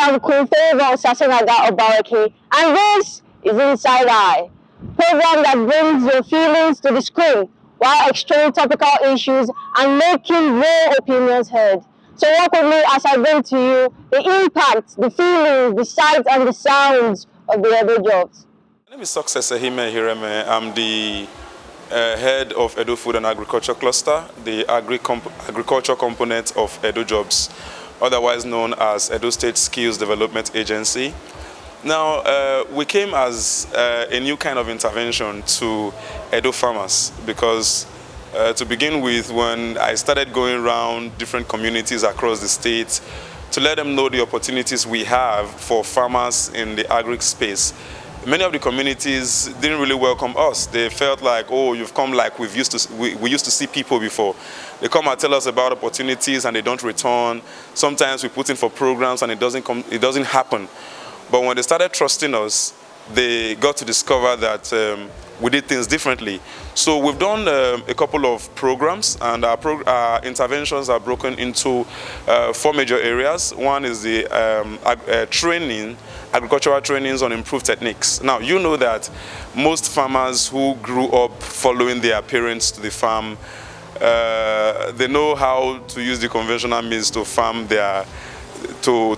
I am Queen Favor Sasanaga Obaweki, and this is Inside Eye, program that brings your feelings to the screen while exploring topical issues and making real opinions heard. So walk with me as I bring to you the impact, the feelings, the sights, and the sounds of the Edo jobs. My name is Success Ehime Hireme. I'm the head of Edo Food and Agriculture Cluster, the agriculture component of Edo Jobs, otherwise known as Edo State Skills Development Agency. Now, we came as a new kind of intervention to Edo farmers because to begin with, when I started going around different communities across the state to let them know the opportunities we have for farmers in the agri space, many of the communities didn't really welcome us. They felt like, oh, you've come like we used to see people before. They come and tell us about opportunities and they don't return. Sometimes we put in for programs and it doesn't happen. But when they started trusting us, they got to discover that we did things differently. So we've done a couple of programs, and our interventions are broken into 4 major areas. One is the agricultural trainings on improved techniques. Now, you know that most farmers who grew up following their parents to the farm, they know how to use the conventional means to farm to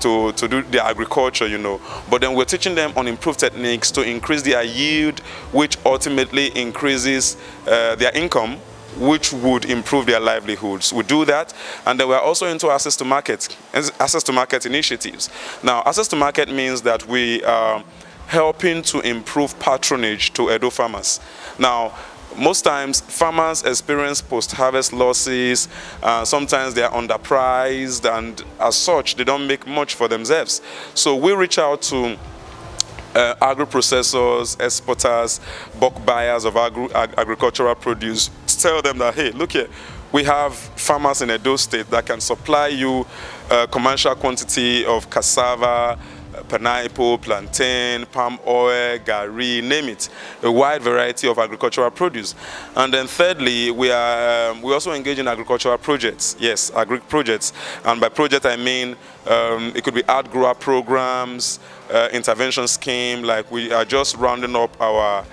do their agriculture, you know. But then we're teaching them on improved techniques to increase their yield, which ultimately increases their income, which would improve their livelihoods. We do that, and then we're also into access to market initiatives. Now, access to market means that we are helping to improve patronage to Edo farmers. Now, most times, farmers experience post-harvest losses. Sometimes they are underpriced, and as such, they don't make much for themselves. So we reach out to agro-processors, exporters, bulk buyers of agricultural produce to tell them that, hey, look here, we have farmers in Edo State that can supply you a commercial quantity of cassava, pineapple, plantain, palm oil, gari, name it, a wide variety of agricultural produce. And then thirdly, we also engage in agricultural projects. Yes, agri projects. And by project I mean it could be art grower programs, intervention scheme, like we are just rounding up our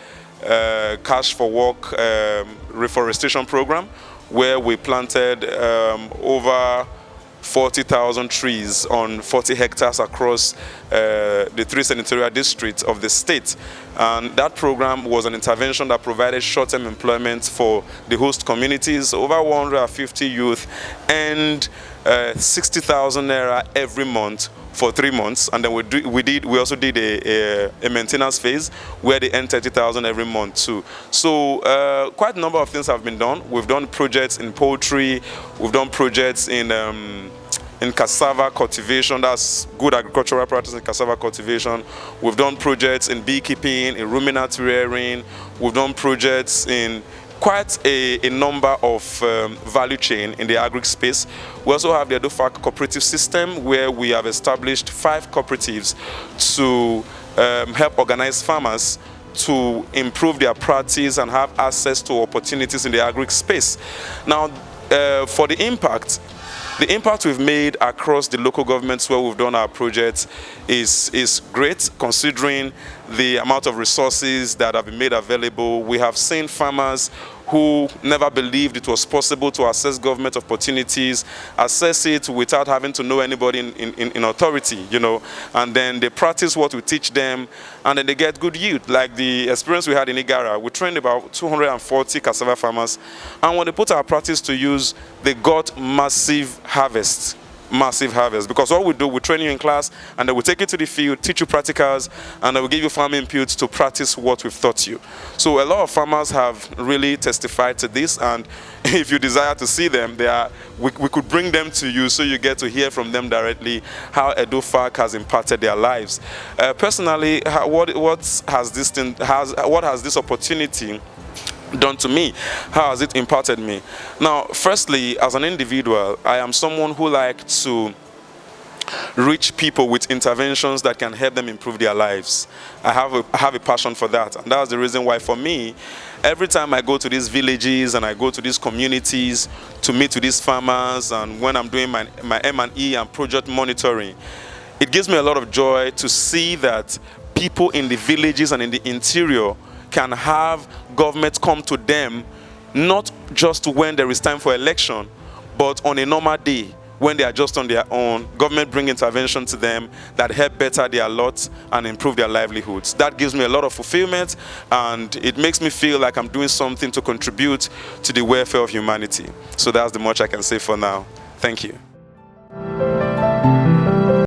cash for work reforestation program, where we planted over 40,000 trees on 40 hectares across the 3 senatorial districts of the state. And that program was an intervention that provided short-term employment for the host communities. Over 150 youth and 60,000 naira every month for 3 months, and then we also did a maintenance phase where they earned 30,000 every month too. So quite a number of things have been done. We've done projects in poultry, we've done projects in cassava cultivation. That's good agricultural practice in cassava cultivation. We've done projects in beekeeping, in ruminant rearing. We've done projects in quite a number of value chain in the agri space. We also have the EdoFac cooperative system, where we have established 5 cooperatives to help organize farmers to improve their practice and have access to opportunities in the agri space. Now, for the impact we've made across the local governments where we've done our projects is great, considering the amount of resources that have been made available. We have seen farmers who never believed it was possible to access government opportunities, access it without having to know anybody in authority, you know, and then they practice what we teach them, and then they get good yield. Like the experience we had in Igara, we trained about 240 cassava farmers, and when they put our practice to use, they got massive harvest. Because what we do, we train you in class, and then we take you to the field, teach you practicals, and then we give you farm inputs to practice what we've taught you. So a lot of farmers have really testified to this, and if you desire to see them, we could bring them to you so you get to hear from them directly how EdoFac has impacted their lives. Personally, what has this opportunity done to me? How has it impacted me? Now, firstly, as an individual, I am someone who likes to reach people with interventions that can help them improve their lives. I have a passion for that, and that's the reason why, for me, every time I go to these villages and I go to these communities to meet with these farmers, and when I'm doing my M&E and project monitoring, It gives me a lot of joy to see that people in the villages and in the interior can have government come to them, not just when there is time for election, but on a normal day, when they are just on their own, government bring intervention to them that help better their lot and improve their livelihoods. That gives me a lot of fulfillment, and it makes me feel like I'm doing something to contribute to the welfare of humanity. So that's the much I can say for now. Thank you.